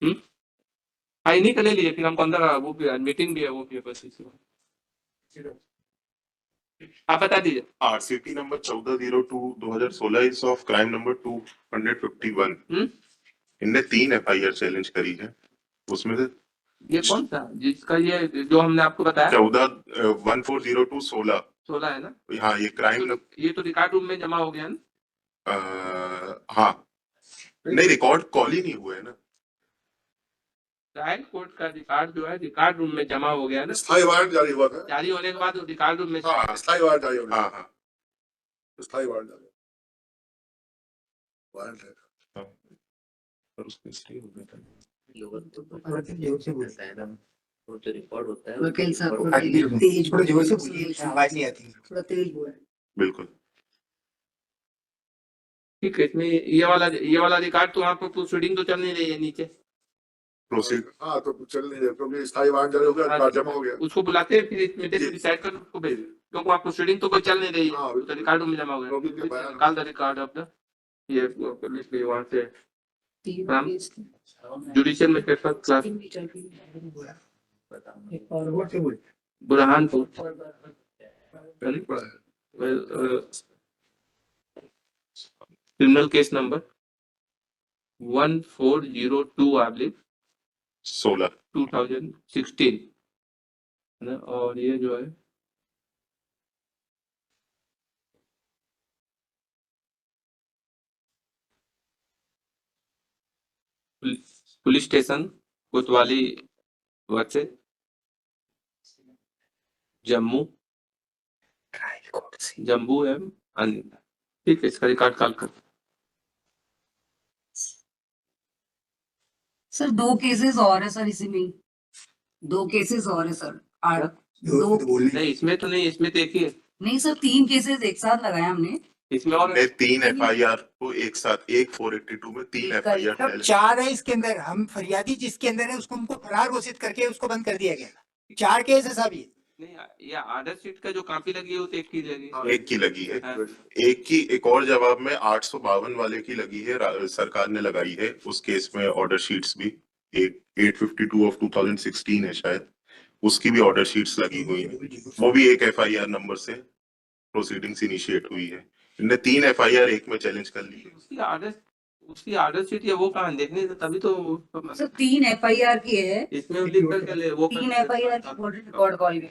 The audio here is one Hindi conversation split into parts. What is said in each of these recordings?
हाँ इन्हीं का ले लिए, फिर हमको अंदर वो भी मीटिंग भी है, वो भी है, बस इसी में। आप बता दीजिए। RCT number 1402/2016 is of crime number 251। इनने 3 एफआईआर चैलेंज करी है, उसमें से ये कौन सा जिसका ये जो हमने आपको बताया 1402/16 16 है ना? हाँ ये क्राइम ये तो रिकॉर्ड रूम में जमा हो गया ना? हाँ नहीं, रिकॉर्ड कॉल ही नहीं हुआ है ना। ट्रायल कोर्ट का रिकॉर्ड जो है रिकॉर्ड रूम में जमा हो गया ना? स्थायी वारंट जारी हुआ था, जारी होने के बाद रिकॉर्ड रूम में हाँ स्थायी वारंट जारी हो गया, हाँ हाँ स्थायी वारंट जारी वारंट है। पर उसमें स्टे हो गया था। जोर से बोलता है ना, वो तो रिकॉर्ड होता है। वकील साहब तेज, थोड़ा जोर से बोलिए, आवाज नहीं आती। थोड़ा तेज बोल। बिल्कुल ठीक है। इसमें ये वाला रिकॉर्ड तो आपको प्रोसीडिंग तो चल नहीं रही है नीचे, प्रोसीड। हाँ तो चल नहीं रहा क्योंकि स्थायी वारंट जारी हो गया, रिकॉर्ड जमा हो गया। उसको बुलाते हैं फिर इसमें डिसाइड कर उसको भेज, क्योंकि वहाँ प्रोसीडिंग तो कोई चल नहीं रही है, हाँ, तो रिकॉर्ड रूम में जमा हो गया। निकाल द रिकॉर्ड ऑफ द ये पुलिस भी वहाँ से judicial magistrate class Burhanpur criminal case number 1402 I believe 16 2016 है ना। और ये जो है पुलिस स्टेशन कोतवाली वैसे जम्मू जम्मू है अन्य। ठीक है, इसका रिकॉर्ड कॉल कर। सर 2 केसेस और है सर, इसी में 2 केसेस और है सर। दो नहीं इसमें तो नहीं, इसमें तो एक ही है। नहीं सर, 3 केसेस एक साथ लगाए हमने। इसमें और हमने 3 एफआईआर को एक साथ, एक 482 में 3 एफआईआर 4 है इसके अंदर। हम फरियादी जिसके अंदर है उसको हमको फरार घोषित करके उसको बंद कर दिया गया। 4 केस है साहब ये। नहीं, ये आर्डर शीट का जो कॉपी लगी है वो तो एक की लगी, एक की लगी है। हाँ। एक की एक और जवाब में 852 वाले की लगी है, सरकार ने लगाई है उस केस में ऑर्डर शीट्स भी। एक 852 ऑफ 2016 है शायद, उसकी भी ऑर्डर शीट्स लगी हुई है। वो भी एक एफआईआर नंबर से प्रोसीडिंग्स इनिशिएट हुई है। इनने 3 एफआईआर एक में चैलेंज कर ली है। उसकी आर्डर शीट या वो कहाँ देखने थे, तभी तो सर 3 एफआईआर की है, इसमें लिख करके ले वो 3 एफआईआर की रिकॉर्ड कॉल में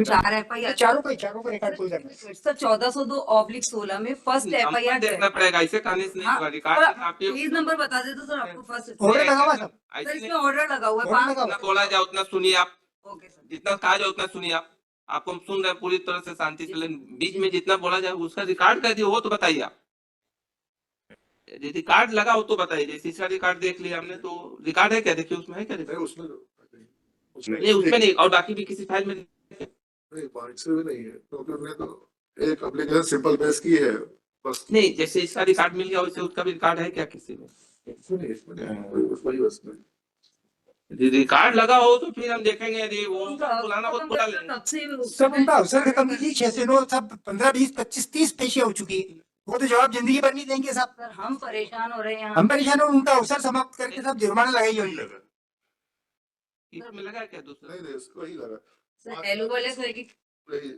4 एफआईआर चारों का रिकॉर्ड खोल करना। सर 1402/16 में फर्स्ट एफआईआर देखना पड़ेगा, ऐसे कहानी से नहीं होगा। रिकॉर्ड आप प्लीज नंबर बता देते सर आपको फर्स्ट। ऑर्डर लगा हुआ सब। सर इसमें ऑर्डर लगा हुआ है, ऑर्डर लगा 5 हुआ। जितना बोला जाए उतना सुनिए आप, ओके सर। जितना कहा जाए उतना सुनिए आप। आपको हम सुन रहे हैं पूरी तरह से शांति से, लेकिन बीच में जितना बोला जाए उसका रिकॉर्ड कर दिए वो तो बताइए आप। रिकॉर्ड लगा हो तो बताइए। जैसे इसका रिकॉर्ड देख लिया हमने, तो रिकॉर्ड है क्या, देखिए उसमें है क्या रिकॉर्ड? नहीं उसमें नहीं, और बाकी भी किसी फाइल में नहीं, पॉइंट्स भी नहीं है क्योंकि हमने तो एक एप्लीकेशन सिंपल बेस की है बस। नहीं, जैसे इसका रिकॉर्ड मिल गया वैसे उसका भी रिकॉर्ड है क्या किसी में? रिकॉर्ड लगा हो तो फिर हम देखेंगे। यदि वो बुलाना हो तो बुला लेंगे। सब उनका अवसर खत्म कीजिए। 6 से 9 सब 15 20 25 30 पेशी हो चुकी है। वो तो जवाब जिंदगी भर नहीं देंगे साहब। सर हम परेशान हो रहे हैं यहाँ। हम परेशान हो, उनका अवसर समाप्त करके सब जुर्माना लगाइए उन पर। इसमें लगा क्या दूसरा? नहीं इसको ही लगा सर एलओ वाले सर की नहीं,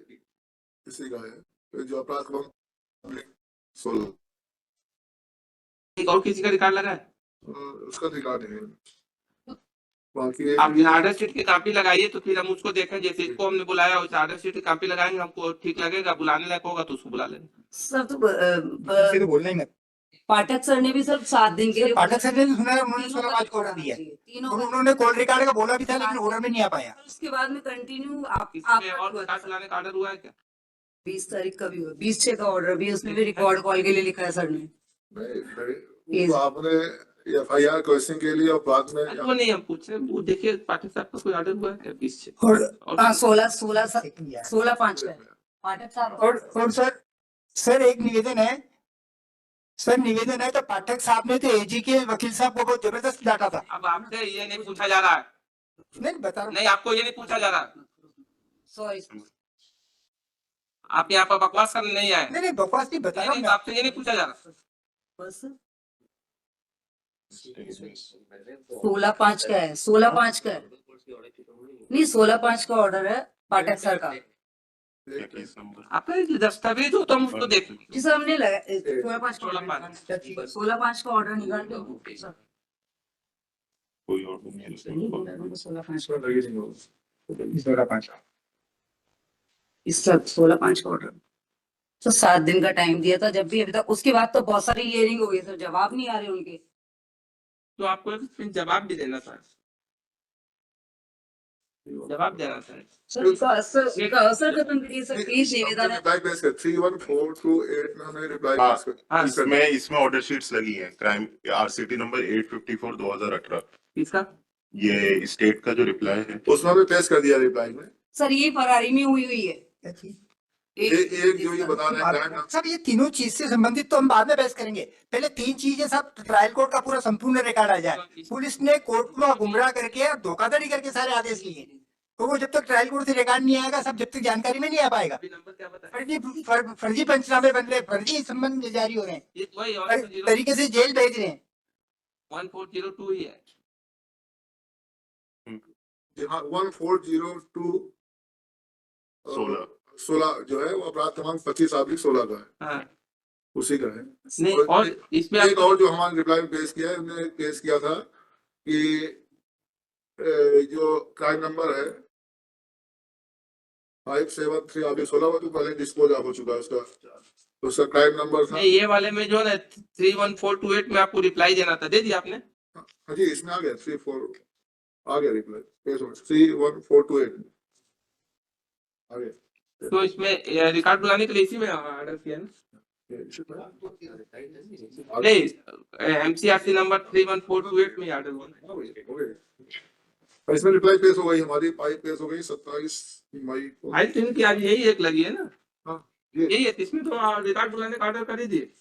इसी का है जो अपराध को 16 एक और किसी का रिकॉर्ड लगा है? उसका रिकॉर्ड है। बाकी आप आर्डर शीट की कॉपी लगाइए तो फिर हम उसको देखें। जैसे इसको हमने बुलाया उस आर्डर शीट की कॉपी लगाएंगे, हमको ठीक लगेगा, बुलाने लायक होगा तो उसको बुला लेंगे। सर तो तो बोलना ही मत। पाठक सर ने भी सर 7 दिन के लिए पाठक सर ने सुना, उन्होंने 16 मार्च को ऑर्डर दिया है। तीनों और उन्होंने कॉल रिकॉर्ड का बोला भी था लेकिन ऑर्डर में नहीं आ पाया। उसके बाद में कंटिन्यू इसमें और रिकॉर्ड लाने का ऑर्डर हुआ है क्या? 20 तारीख का भी हुआ, 20/6 का ऑर्डर भी, उसमें भी रिकॉर्ड कॉल के लिए लिखा है सर ने। नहीं वो आपने एफआईआर क्वेश्चन के लिए और बाद में वो नहीं हम पूछ रहे, वो देखिए पाठक साहब का कोई ऑर्डर हुआ है क्या 20/6? और 16/5 का पाठक साहब। और सर एक निवेदन है। सर निवेदन है तो पाठक साहब ने तो एजी के वकील साहब को बहुत जबरदस्त डांटा था। अब आपसे ये नहीं पूछा जा रहा है, नहीं बता रहा नहीं आपको ये नहीं पूछा जा रहा। सॉरी आप यहाँ पर बकवास करने नहीं आए। नहीं बकवास नहीं बता रहा हूँ। आपसे ये नहीं पूछा जा रहा। बस 16/5 का है, 16/5 का है, नहीं 16/5 का ऑर्डर है पाठक सर का। क्या केस नंबर? आपका ये दस्तावेज हो तो हम उसको देख लेंगे। जी सर हमने लगा 16/5 का 16/5 16/5 का ऑर्डर निकाल के सर कोई ऑर्डर नहीं है। 16/5 इसमें लगी नहीं होगी। 16/5 इस सब 16/5 का ऑर्डर तो 7 दिन का टाइम दिया था जब भी अभी तक, उसके बाद तो बहुत सारी हियरिंग हो गई सर, जवाब नहीं आ रहे उनके। तो आपको फिर जवाब भी देना था, जवाब देना था। सर इसका असर खत्म करिए सर, प्लीज निवेदन है। रिप्लाई पेश कर 31428 में हमने रिप्लाई हाँ, पेश कर हाँ, इसमें ऑर्डर शीट्स लगी हैं, क्राइम RCT नंबर 854 2018। किसका? ये स्टेट का जो रिप्लाई है। उसमें भी पेश कर दिया रिप्लाई में। सर ये फरारी में हुई है। एक जो ये बता रहे हैं सब ये तीनों चीज से संबंधित तो हम बाद में बहस करेंगे, पहले 3 चीजें सब ट्रायल कोर्ट का पूरा संपूर्ण रिकॉर्ड आ जाए। पुलिस ने कोर्ट को गुमराह करके और धोखाधड़ी करके सारे आदेश लिए, तो वो जब तक ट्रायल कोर्ट से रिकॉर्ड नहीं आएगा, सब जब तक जानकारी में नहीं आ पाएगा। अभी नंबर क्या बताया? फर्जी पंचनामे बन रहे, फर्जी संबंध जारी हो रहे हैं, ये वही हर तरीके से जेल भेज रहे हैं। 1402 ही है। हाँ 1402 16 जो है वो अपराध क्रमांक 25/16 का है, हाँ, उसी का है। नहीं और इसमें एक और जो हमारे रिप्लाई में पेश किया है, हमने पेश किया था कि जो क्राइम नंबर है 573/16 वो तो पहले डिस्पोज ऑफ हो चुका है उसका, तो उसका क्राइम नंबर था। नहीं, ये वाले में जो है ना 31428 में आपको रिप्लाई देना था, दे दिया आपने? हाँ जी इसमें आ गया 34 आ गया रिप्लाई पेश हो 31428 आ गया। तो इसमें रिकॉर्ड बुलाने के लिए इसी में ऑर्डर किया ना? नहीं, MCRC नंबर 31428 में ऑर्डर हुआ। इसमें रिप्लाई पेश हो गई, हमारी फाइल पेश हो गई 27 मई को। फाइल तो इनकी आज यही एक लगी है ना? हाँ, ये यही है, इसमें तो रिकॉर्ड बुलाने का ऑर्डर कर ही दिए।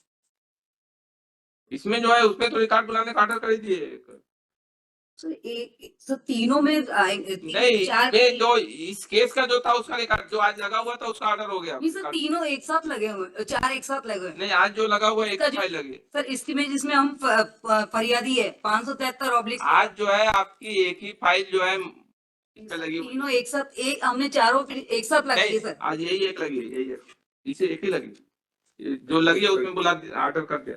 इसमें जो है उसमें तो रिकॉर्ड बुलाने का ऑर्डर कर ही दिए। सर एक सर तीनों में आएंगे नहीं, चार, ये जो इस केस का जो था उसका रिकॉर्ड जो आज लगा हुआ था उसका ऑर्डर हो गया। नहीं सर तीनों एक साथ लगे हुए, 4 एक साथ लगे हुए। नहीं, आज जो लगा हुआ है एक इसका जो- फाइल लगी है। सर इसकी में जिसमें हम फरियादी है 573 आज जो है आपकी एक ही फाइल जो है इस पे लगी हुई है। तीनों एक साथ, एक हमने चारों एक साथ लगाई है नहीं, सर। आज यही एक लगी है, यही है, इसे एक ही लगी। ये जो लगी है उसमें बुला ऑर्डर कर दिया।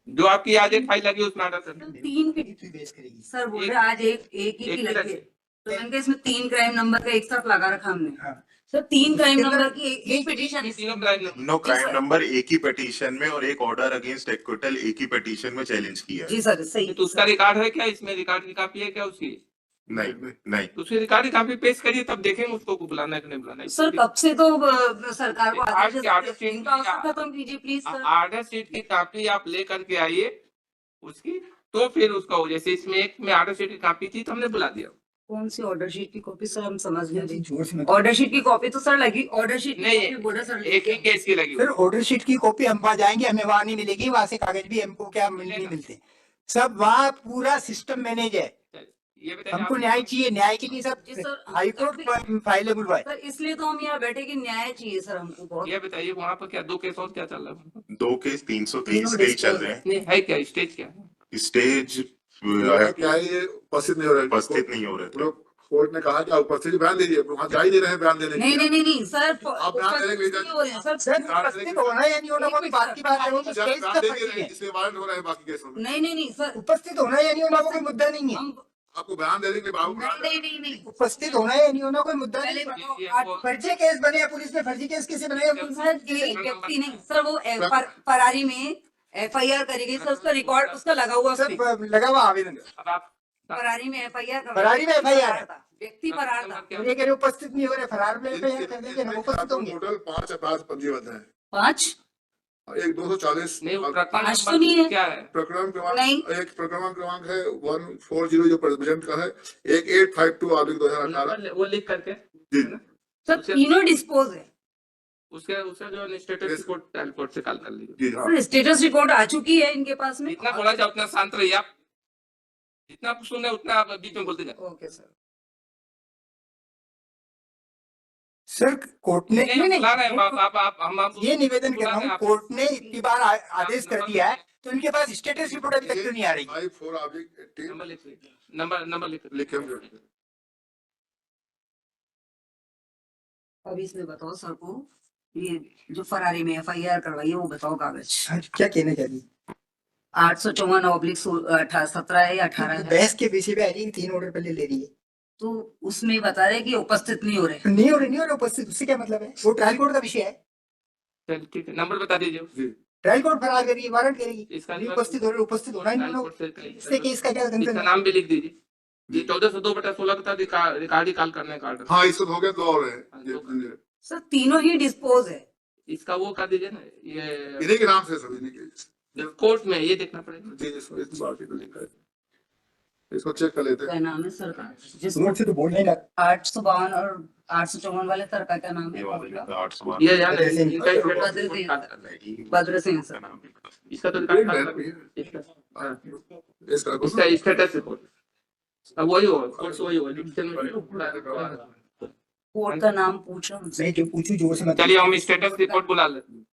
जो आपकी आज एक फाइल लगी है उसमें ऑर्डर कर दिया। 3 बेस करेगी। सर बोल एक- रहे आज एक ही एक की ही लगी लगी है, है। तो मैंने कहा इसमें 3 क्राइम नंबर का एक साथ लगा रखा हमने। हाँ। सर 3 क्राइम इसके नंबर अंदर की एक पिटीशन तीनों क्राइम नंबर। तीनों क्राइम सर। नंबर एक ही पिटीशन में और एक ऑर्डर अगेंस्ट एक्विटल एक ही पिटीशन में चैलेंज किया है। जी सर सही। तो उसका रिकॉर्ड है क्या? इसमें रिकॉर्ड की कॉपी है क्या उसकी? नहीं नहीं, तो उसकी रिकॉर्ड की कॉपी पेश करिए, तब देखेंगे उसको बुलाना है कि नहीं बुलाना है। सर कब से तो सरकार को आज आदेश के ऑर्डर शीट इनका अवसर खत्म कीजिए प्लीज सर। ऑर्डर शीट की कॉपी आप ले करके आइए उसकी, तो फिर उसका हो, जैसे इसमें एक में ऑर्डर शीट की कॉपी थी तो हमने बुला दिया। कौन सी ऑर्डर शीट की कॉपी सर, हम समझ गए। जोर से मत- ऑर्डर शीट की कॉपी तो सर लगी, ऑर्डर शीट नहीं, की कॉपी बोला सर एक ही केस की लगी फिर हुई। ऑर्डर शीट की कॉपी हम वहाँ जाएंगे, हमें वहाँ नहीं मिलेगी, वहाँ से कागज भी हमको क्या नहीं मिलते। सब वहाँ पूरा सिस्टम मैनेज है। ये बताइए हमको आप- न्याय चाहिए, न्याय के लिए सब जी सर। हाईकोर्ट फाइलें बुलवाए। सर इसलिए तो हम यहाँ बैठे कि न्याय चाहिए सर हमको बहुत। ये बताइए वहाँ पर क्या 2 केस और क्या चल रहा है? 2 केस 323 के ही चल रहे हैं। नहीं है क्या, स्टेज क्या है? स्टेज क्या है ये उपस्थित नहीं हो रहा है, उपस्थित नहीं हो रहे थे। लोग कोर्ट ने कहा कि उपस्थित बयान दीजिए, वहाँ जा ही नहीं रहे हैं बयान देने नहीं के लिए। नहीं सर आप बयान देने के लिए उपस्थित नहीं हो रहे हैं, सर सर उपस्थित होना या नहीं होना वो तो बात की बात है, वो तो बयान केस बयान का दे नहीं फर्जी रहे हैं, है। इसलिए वारंट हो रहा है बाकी केसों में। नहीं सर उपस्थित होना या नहीं होना वो कोई मुद्दा नहीं है। हम आपको बयान देने के लिए बाबू नहीं उपस्थित होना या नहीं होना कोई मुद्दा नहीं पहले है। ये आज वो- फर्जी केस बने हैं, पुलिस ने फर्जी केस कैसे बनाए? सर एक व्यक्ति नहीं सर, वो फरारी में FIR करी गई सर, उसका रिकॉर्ड उसका लगा हुआ उसमें। सब लगा हुआ आवेदन, अब आप फरारी में FIR फरारी में FIR था, व्यक्ति फरार था। क्या- ये कह रहे उपस्थित नहीं हो रहे, फरार में FIR कर देंगे, हम उपस्थित होंगे। टोटल 5 अपराध पंजीबद्ध हैं, 5 एक 240 नहीं, वो प्रकरण आज तो नंबर नहीं है। क्या है? प्रकरण नहीं। क्रमांक, एक प्रकरण क्रमांक है 140 जो प्रेसिडेंट का है, एक 852/2018। नंबर वो लिख करके जी। है ना? सर तीनों डिस्पोज है। उसका जो स्टेटस रिपोर्ट से कॉल कर लीजिए। जी हाँ, सर स्टेटस रिकॉर्ड आ चुकी है इनके पास में। जितना बोला जाए उतना शांत रहिए आप, जितना सुने उतना आप बीच में बोलते जाए। Okay sir. सर कोर्ट ने नहीं, हम बुला रहे हैं, आप हम ये निवेदन कर रहा हूँ, कोर्ट ने इतनी बार आदेश कर दिया है तो इनके पास स्टेटस रिपोर्ट अभी तक क्यों नहीं आ रही? 54/18 नंबर लिख लीजिए, नंबर लिख लिखे हुए हैं। अब इसमें बताओ सर को, ये जो फरारी में FIR करवाई है वो बताओ कागज। क्या कहना चाहिए? 854/17 है या 18 है? बहस के विषय पे आ रही है कि 3 ऑर्डर पहले ले रही है। तो उसमें बता रहे कि उपस्थित नहीं हो रहे। नहीं हो रहे उपस्थित, उससे क्या मतलब है? वो ट्रायल कोर्ट का विषय है। चल ठीक है, नंबर बता दीजिए। जी ट्रायल कोर्ट फरार करेगी, वारंट करेगी। इसका नहीं उपस्थित हो रहे, उपस्थित होना ही नहीं लोग। इससे केस का क्या इसका कंसर्न है? नाम भी लिख दीजिए। ये 1402/16 का रिकॉर्ड कॉल करने का ऑर्डर। हाँ, इसको हो गया, 2 और है ये सर तीनों ही डिस्पोज है। इसका वो कर दीजिए ना, ये इन्हीं के नाम से सब, इन्हीं के। कोर्ट में ये देखना पड़ेगा। जी इस बात की तो लिखा है, इसको चेक कर लेते हैं। क्या नाम है सर का? जिस मुझ से तो बोल नहीं रहा। 852 और 854 वाले सर का क्या नाम है? ये वाला लिखा 812। ये यार बद्र सिंह। इनका बद्र सिंह सर। इसका तो एक रिकॉर्ड है, इसका इसका इसका स्टेटस रिपोर्ट अब वही होगा, कोर्ट से वही होगा डिक्शन में। कोर्ट का नाम पूछो मुझसे। मैं जो पूछूं जोर से मत। चलिए हम स्टेटस रिपोर्ट बुला लेते हैं।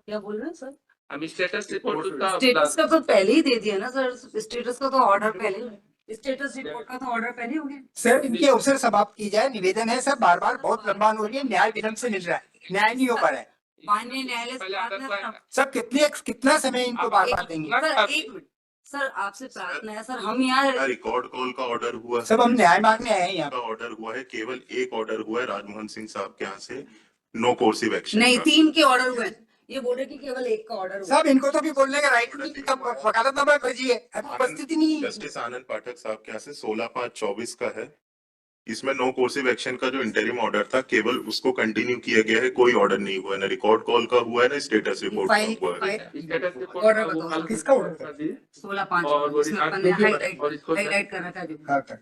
क्या बोल रहे हैं सर? हम स्टेटस रिपोर्ट उसका स्टेटस का तो पहले ही दे दिया ना सर। स्टेटस का तो ऑर्डर पहले, स्टेटस रिपोर्ट का तो ऑर्डर पहले हो गया। सर इनके अवसर समाप्त की जाए, निवेदन है सर। बार बार बहुत लंबा हो रही है, न्याय विलंब से मिल रहा है, न्याय नहीं हो पा रहा है। माननीय न्यायालय से पहले ऑर्डर प्रार्थना को है। सब कितना समय इनको बार बार देंगे? सर एक मिनट सर, आपसे प्रार्थना है सर, हम यहाँ रिकॉर्ड कॉल का ऑर्डर हुआ है। सब हम न्याय मांगने आए हैं यहाँ का ऑर्डर हुआ है, केवल एक ऑर्डर हुआ है राजमोहन सिंह साहब के यहाँ से, नो कोर्सिव एक्शन। नहीं 3 के ऑर्डर हुए हैं। ये बोल रहे कि केवल 1 का ऑर्डर हुआ। साहब इनको तो भी बोलने का राइट नहीं, वकालतनामा फर्जी है, अब उपस्थिति नहीं है। जस्टिस आनंद पाठक साहब के यहाँ से 16/5/24 का है। इसमें नो कोर्सिव एक्शन का जो इंटरिम ऑर्डर था, केवल उसको कंटिन्यू किया गया है, कोई ऑर्डर नहीं हुआ है, ना रिकॉर्ड कॉल का हुआ है, ना स्टेटस रिपोर्ट का हुआ है। स्टेटस रिपोर्ट ऑर्डर वो बताओ। कल किसका ऑर्डर? कर दिए 16/5 और वो इसमें अपन ने और इसको हाईलाइट कर रखा है। हाँ, कर।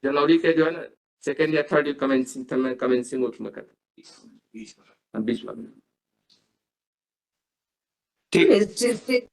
जनवरी के जो है ना 2nd या 3rd कमेंसिंग उसमें कर 20 में। ठीक है,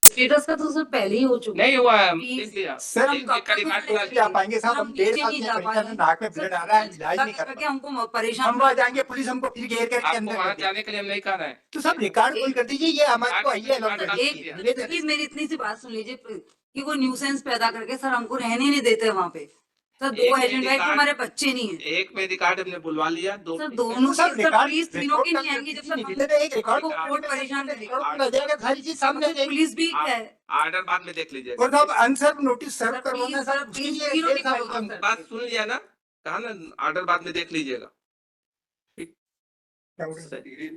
स्टेटस का तो सर पहले ही हो चुका है। नहीं हुआ है, Please, लिख लिया। सर हम एक कब का रिकॉर्ड बुला तक जा पाएंगे साहब? हम 1.5 नीचे साल नहीं से जा परेशान पाएंगे। हैं, नाक में ब्लड आ रहा है, इलाज नहीं कर करके पा हमको रहे। परेशान हम वहाँ जाएंगे, पुलिस हमको फिर घेर करके आपको अंदर वहां कर देगी। जाने के लिए हम नहीं कह रहे हैं। तो सब रिकॉर्ड कोई कर दीजिए, ये हमारे को आइए अलॉट कर एक- दीजिए। एक प्लीज मेरी इतनी सी बात सुन लीजिए कि वो न्यूसेंस पैदा करके सर हमको रहने नहीं देते वहाँ पे। सर 2 एक एजेंट है कि रिकॉर्ड- हमारे बच्चे नहीं है। एक में रिकॉर्ड हमने बुलवा लिया, दो सर में- दोनों सब सर रिकॉर्ड- प्लीज तीनों की नहीं आएंगी जब तक निवेदन है, एक रिकॉर्ड हमको कोर्ट परेशान करेगा। रिकॉर्ड आ जाएगा, सारी चीज सामने आ जाएगी। पुलिस भी है। ऑर्डर बाद में देख लीजिए। और साहब अनसर्व नोटिस सर्व सर, करवाना प्लीज, साहब, सर, उसके प्लीज, लिए तीनों 1.5 साल निकालिए, होगा। सर। बात सुन लिया ना, कहा ना ऑर्डर बाद में देख लीजिएगा।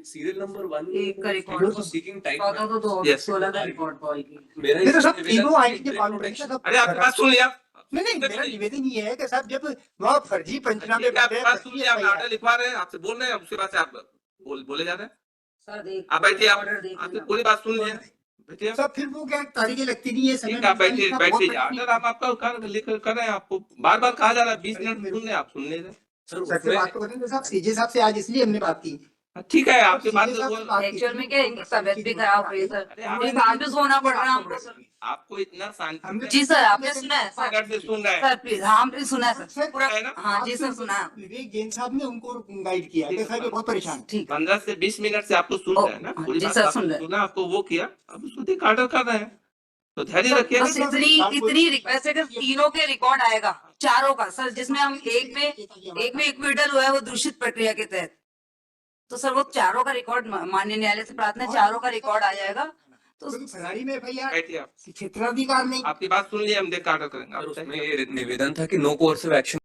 सीरियल नंबर 1 एक का रिकॉर्ड सीकिंग टाइम 14 तो Yes. 16 का रिकॉर्ड कॉल की। मेरा ये तो सब निवेदन तीनों है आएंगे कि मालूम प्रोटेक्शन- पड़ेगा सब। अरे आपकी बात सुन लिया। नहीं मेरा निवेदन ये है कि साहब जब वहाँ फर्जी पंचनामे ठीक है, बन आपकी रहे बात हैं, सुन लिया, आप ऑर्डर लिखवा रहे हैं, आपसे बोल रहे हैं, उसके बाद से आप बोले जा रहे हैं। सर देख आप बैठिए, आप ऑर्डर देख आपने लेना। पूरी बात सुन लिया, बैठिए आप। सब फिर वो क्या तारीखें लगती नहीं है, समय ठीक है, आप मिलता नहीं, बैठिए साहब, बैठिए। बहुत ऑर्डर हम आपका लिख कर रहे हैं, आपको बार बार कहा जा रहा है 20 मिनट सुन रहे, आप सुन नहीं रहे। सर सर से उसमें बात तो करेंगे साहब, सीजे साहब से आज इसलिए हमने बात की। ठीक है, आपकी बात सीजे साहब से वो- बात की। एक्चुअल में क्या है, इनकी तबीयत भी खराब हुई सर। अरे आप- पूरी रात भी सोना पड़ रहा है हमको सर। आपको इतना शांति जी सर, आपने सुना है सर? से सुन रहे हैं। सर प्लीज, हाँ हमने सुना है सर पूरा। है ना? हाँ जी सर, सुना है। विवेक जैन साहब ने उनको गाइड किया कि साहब ये बहुत परेशान है। ठीक है। 15 से 20 मिनट से आपको सुन ओ, रहे हैं ना, हाँ, पूरी जी बात सर, आपने सुन रहे हैं। सुना, आपको वो किया, अब उसको देख ऑर्डर कर रहे हैं, तो धैर्य रखिए। बस इतनी रिक्वेस्ट है कि तीनों के रिकॉर्ड आएगा, चारों का सर, जिसमें हम एक में एक्विटल हुआ है वो दूषित प्रक्रिया के तहत। तो सर वो चारों का रिकॉर्ड माननीय न्यायालय से प्रार्थना है, चारों का रिकॉर्ड आ जाएगा। तो तो फरारी में भैया बैठिए आप, क्षेत्राधिकार नहीं। आपकी बात सुन लिया, हम देख ऑर्डर करेंगे। सर आप उसमें निवेदन था कि नो कोर्सिव एक्शन